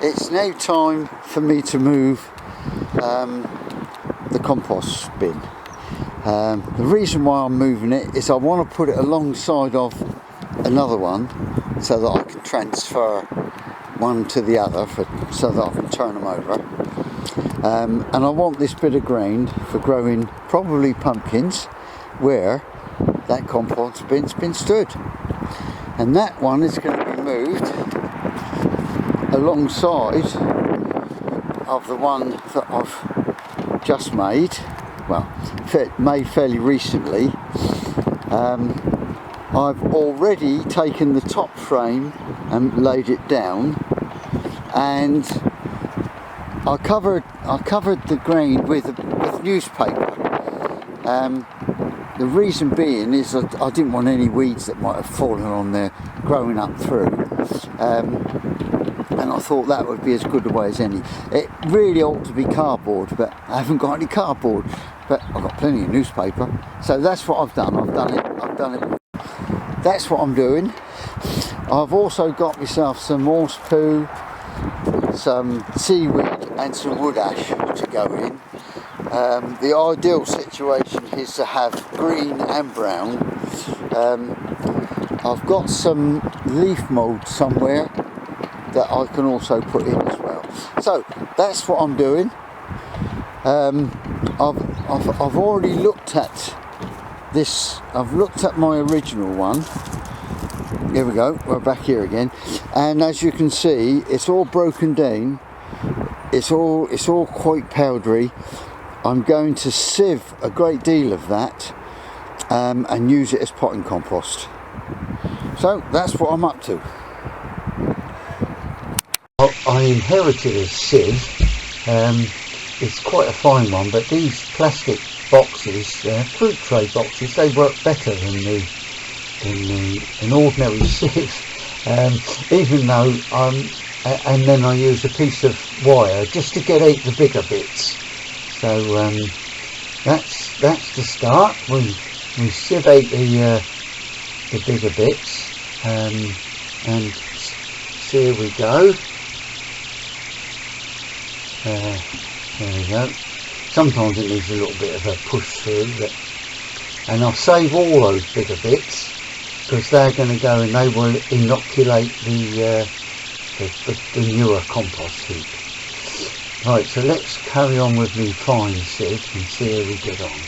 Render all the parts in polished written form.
It's now time for me to move the compost bin. The reason why I'm moving it is I want to put it alongside of another one so that I can transfer one to the other so that I can turn them over. And I want this bit of ground for growing probably pumpkins where that compost bin's been stood. And that one is going to be moved alongside of the one that I've just made, well, made fairly recently. I've already taken the top frame and laid it down, and I covered the ground with newspaper. The reason being is that I didn't want any weeds that might have fallen on there growing up through, and I thought that would be as good a way as any. It really ought to be cardboard, but I haven't got any cardboard, but I've got plenty of newspaper, so that's what I've done. I've done it. That's what I'm doing. I've also got myself some horse poo, some seaweed and some wood ash to go in. The ideal situation is to have green and brown. I've got some leaf mould somewhere that I can also put in as well. So that's what I'm doing. I've already looked at this. I've looked at my original one. Here we go, we're back here again, and as you can see, it's all broken down. It's all quite powdery. I'm going to sieve a great deal of that and use it as potting compost. So that's what I'm up to. I inherited a sieve. It's quite a fine one, but these plastic boxes, fruit tray boxes, they work better than an ordinary sieve. Even though and then I use a piece of wire just to get out the bigger bits. So that's the start. We sieve out the bigger bits, and so here we go. There we go. Sometimes it needs a little bit of a push through, and I'll save all those bigger bits because they're going to go and they will inoculate the newer compost heap. Right, so let's carry on with the fine sieve and see how we get on.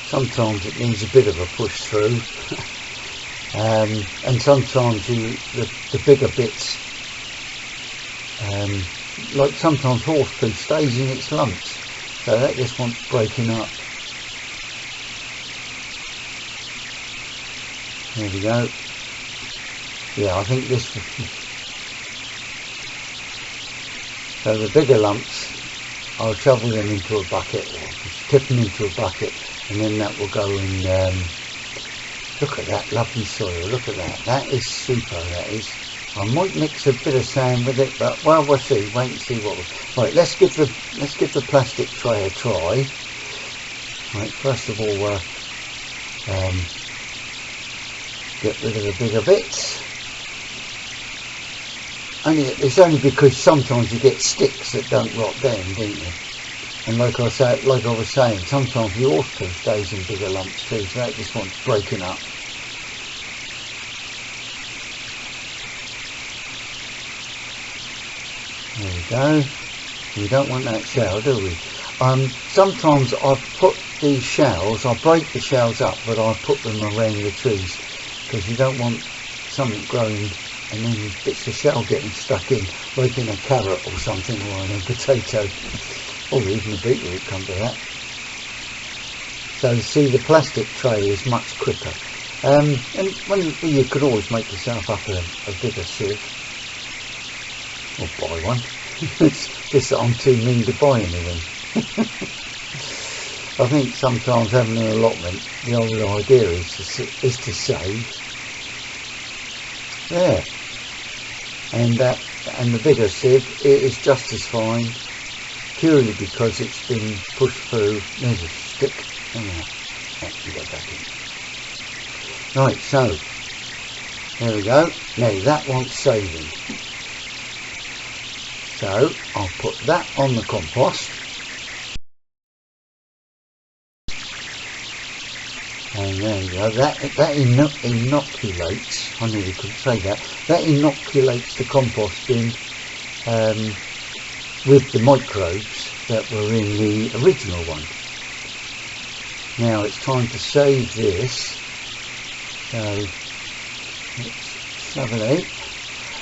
Sometimes it needs a bit of a push through. And sometimes the bigger bits, like sometimes horse poo stays in its lumps, so that just wants breaking up. There we go. Yeah, I think this. So the bigger lumps, I'll shovel them into a bucket, tip them into a bucket, and then that will go in. Look at that lovely soil, look at that, that is super, that is. I might mix a bit of sand with it, but well, we'll see, wait and see what right, let's give the plastic tray a try. Right, first of all get rid of the bigger bits. It's only because sometimes you get sticks that don't rot down, don't you? And like I was saying, sometimes the horse poo stays in bigger lumps too, so that just wants breaking up. There we go. We don't want that shell, do we? Sometimes I put these shells, I break the shells up, but I put them around the trees because you don't want something growing and then bits of shell getting stuck in, like in a carrot or something, or in a potato. Or even a beetroot, come to that. So see, the plastic tray is much quicker. And when you could always make yourself up a bigger sieve, or buy one. It's just that I'm too mean to buy anything. I think sometimes having an allotment, the whole idea is to save. There. And the bigger sieve, it is just as fine. Purely because it's been pushed through. There's a stick. Oh, no. That can go back in. Right, so There we go. Now that wants saving. So I'll put that on the compost. And there you go. That inoculates. I nearly couldn't say that. That inoculates the compost bin with the microbes that were in the original one. Now it's time to save this. So let's shovel it.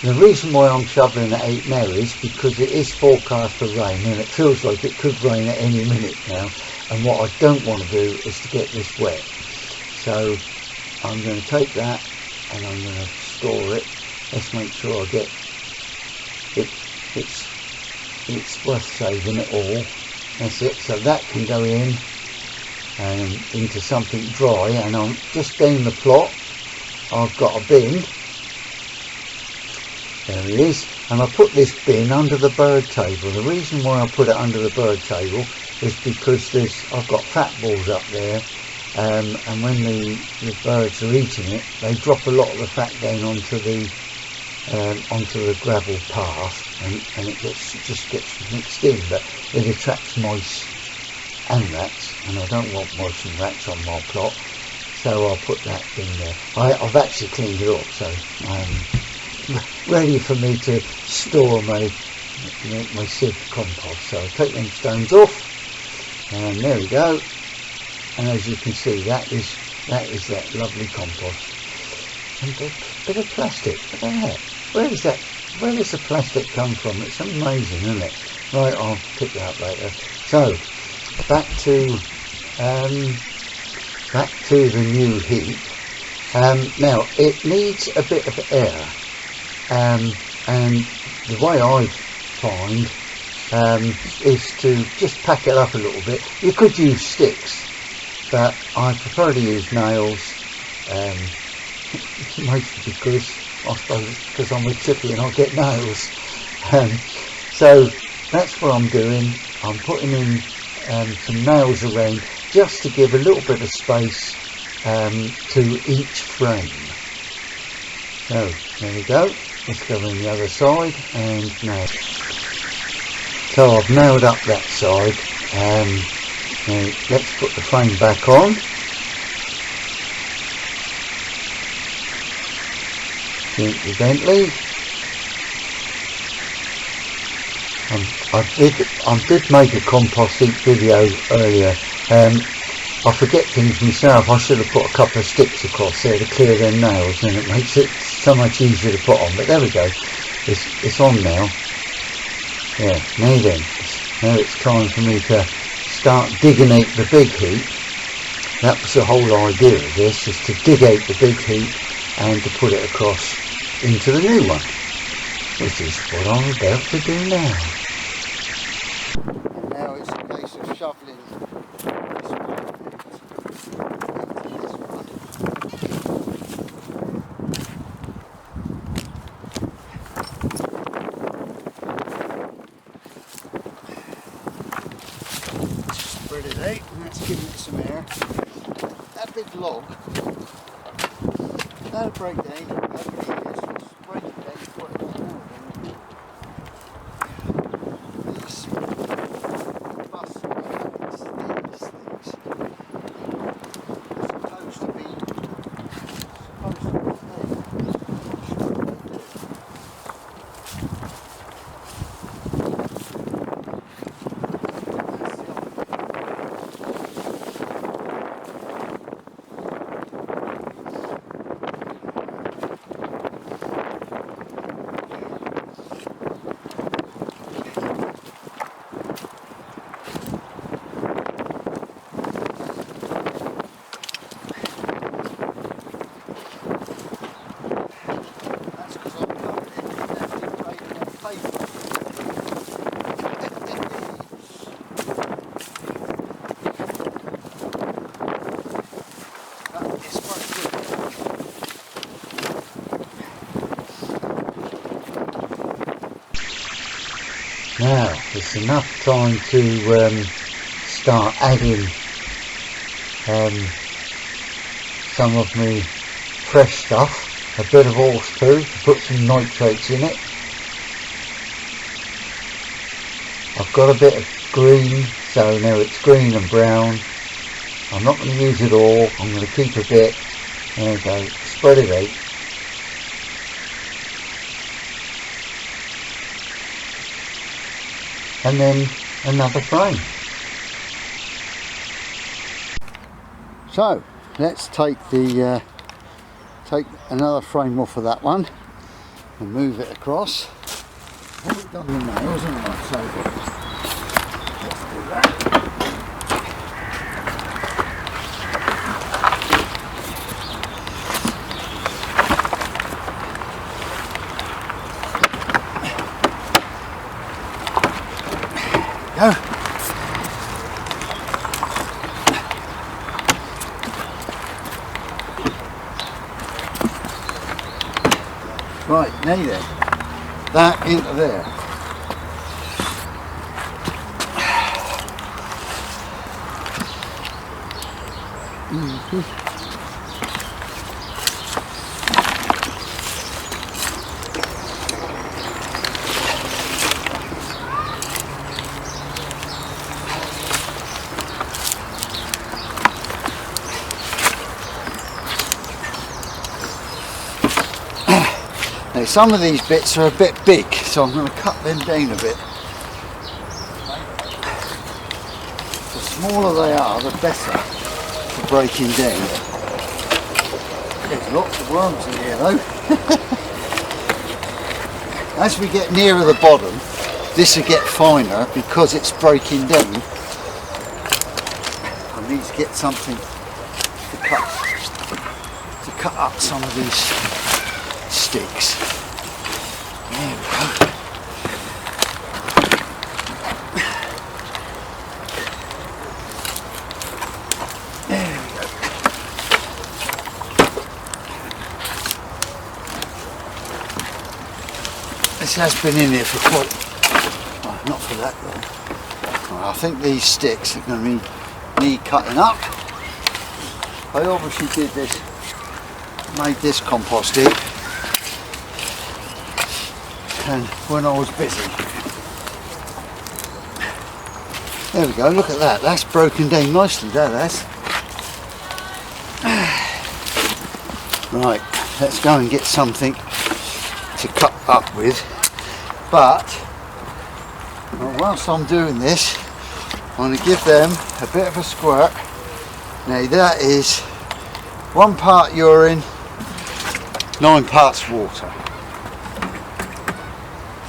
The reason why I'm shoveling at 8 now is because it is forecast for rain, and it feels like it could rain at any minute now, and what I don't want to do is to get this wet. So I'm going to take that and I'm going to store it. Let's make sure I get it. It's worth saving it all. That's it. So that can go in and into something dry, and I'm just down the plot. I've got a bin. There it is. And I put this bin under the bird table. The reason why I put it under the bird table is because I've got fat balls up there. And when the birds are eating it, they drop a lot of the fat down onto the gravel path, and it just gets mixed in. But it attracts mice and rats, and I don't want mice and rats on my plot, so I'll put that in there. I've actually cleaned it up, so I'm ready for me to store my sieved compost. So I'll take them stones off, and there we go. And as you can see, that is that lovely compost. And a bit of plastic. What the heck? Where does the plastic come from? It's amazing, isn't it? Right, I'll pick that up later. So back to the new heap. Now it needs a bit of air, and the way I find is to just pack it up a little bit. You could use sticks, but I prefer to use nails, mostly because I suppose it's because I'm a chippy and I get nails. So that's what I'm doing. I'm putting in some nails around just to give a little bit of space to each frame. So there we go. Let's go on the other side and nail. So I've nailed up that side. Now let's put the frame back on. Gently. I did make a compost heap video earlier. I forget things myself. I should have put a couple of sticks across there to clear their nails, and it makes it so much easier to put on. But there we go. It's on now. Yeah. Now it's time for me to start digging out the big heap. That was the whole idea of this, is to dig out the big heap and to put it across into the new one, which is what I'm about to do now. And now it's a case of shoveling this one into this one. Just spread it out, and that's giving it some air. That big log, that'll break down. Now it's enough time to start adding some of my fresh stuff. a bit of horse poo to put some nitrates in it. I've got a bit of green, so now it's green and brown. I'm not going to use it all, I'm going to keep a bit. There we go, spread it out. And then another frame. So let's take take another frame off of that one and move it across. I haven't done the nails, haven't I? So let's do that. Go. Right, now then, that into there. Now some of these bits are a bit big, so I'm going to cut them down a bit. The smaller they are, the better for breaking down. There's lots of worms in here though. As we get nearer the bottom, this will get finer because it's breaking down. I need to get something to cut up some of these sticks. There we go. There we go. This has been in here for quite, well, not for that long. Well, I think these sticks are going to need cutting up. I obviously did this, made this compost heap, and when I was busy. There we go, look at that, that's broken down nicely there, that's. Right, let's go and get something to cut up with, but well, whilst I'm doing this, I'm going to give them a bit of a squirt. Now that is 1 part urine, 9 parts water.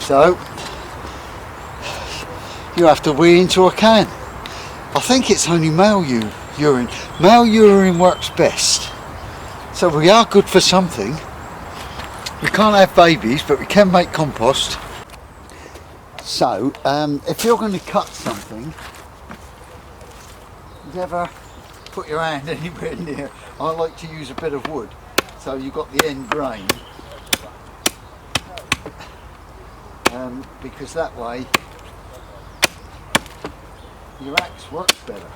So you have to wee into a can. I think it's only male urine. Male urine works best. So we are good for something. We can't have babies, but we can make compost. So if you're going to cut something, never put your hand anywhere near. I like to use a bit of wood, so you've got the end grain. Because that way your axe works better.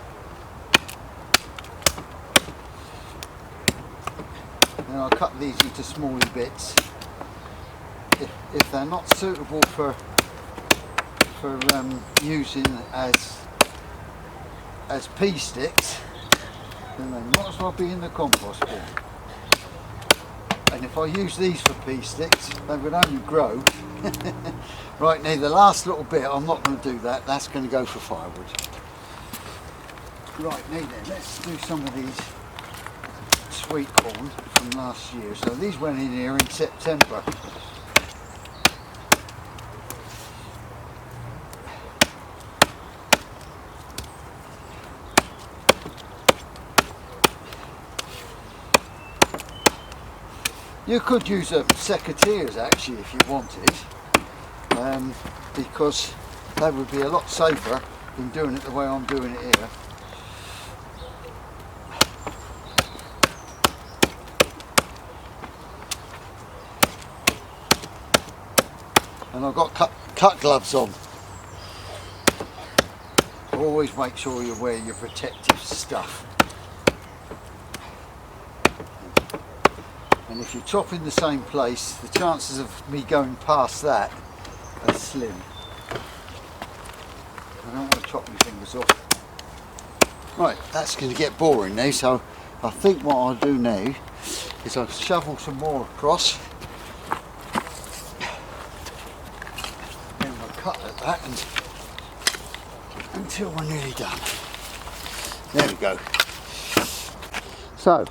And I'll cut these into smaller bits. If they're not suitable for using as pea sticks, then they might as well be in the compost bin. And if I use these for pea sticks, they would only grow. Right, now the last little bit, I'm not going to do that, that's going to go for firewood. Right, now then, let's do some of these sweet corn from last year. So these went in here in September. You could use a secateurs actually if you wanted, because that would be a lot safer than doing it the way I'm doing it here. And I've got cut gloves on. Always make sure you wear your protective stuff. And if you chop in the same place, the chances of me going past that are slim. I don't want to chop my fingers off. Right, that's going to get boring now, so I think what I'll do now is I'll shovel some more across. Then I'll cut at that until we're nearly done. There we go. So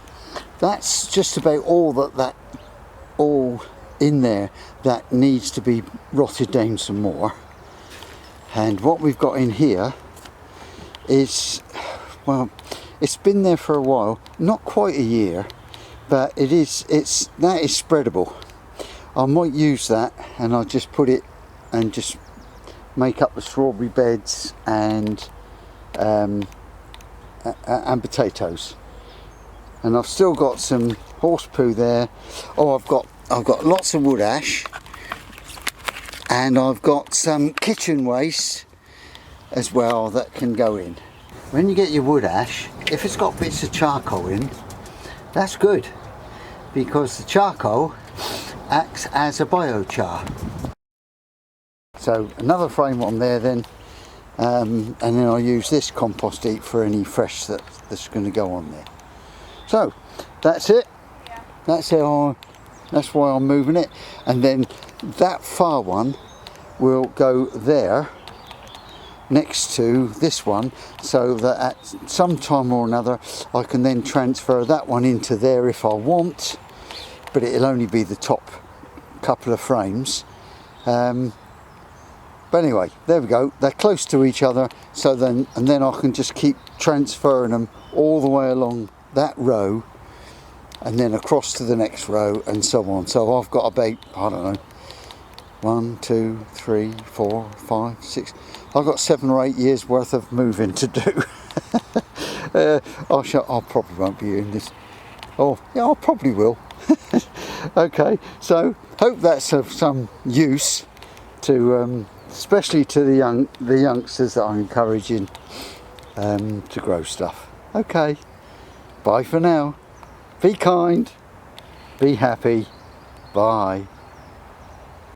that's just about all in there that needs to be rotted down some more. And what we've got in here is, well, it's been there for a while, not quite a year, but that is spreadable. I might use that, and I'll just put it and just make up the strawberry beds and potatoes. And I've still got some horse poo there. Oh, I've got lots of wood ash, and I've got some kitchen waste as well that can go in. When you get your wood ash, if it's got bits of charcoal in, that's good, because the charcoal acts as a biochar. So another frame on there then, and then I'll use this compost heap for any fresh that's going to go on there. So that's it. Yeah. That's why I'm moving it, and then that far one will go there next to this one, so that at some time or another I can then transfer that one into there if I want, but it'll only be the top couple of frames. But anyway, there we go, they're close to each other, so then I can just keep transferring them all the way along that row and then across to the next row and so on. So I've got about, I don't know, 1, 2, 3, 4, 5, 6. I've got 7 or 8 years worth of moving to do. I probably won't be in this. Oh, yeah, I probably will. Okay, so hope that's of some use to, especially to the youngsters that I'm encouraging to grow stuff. Okay, bye for now. Be kind, be happy, bye.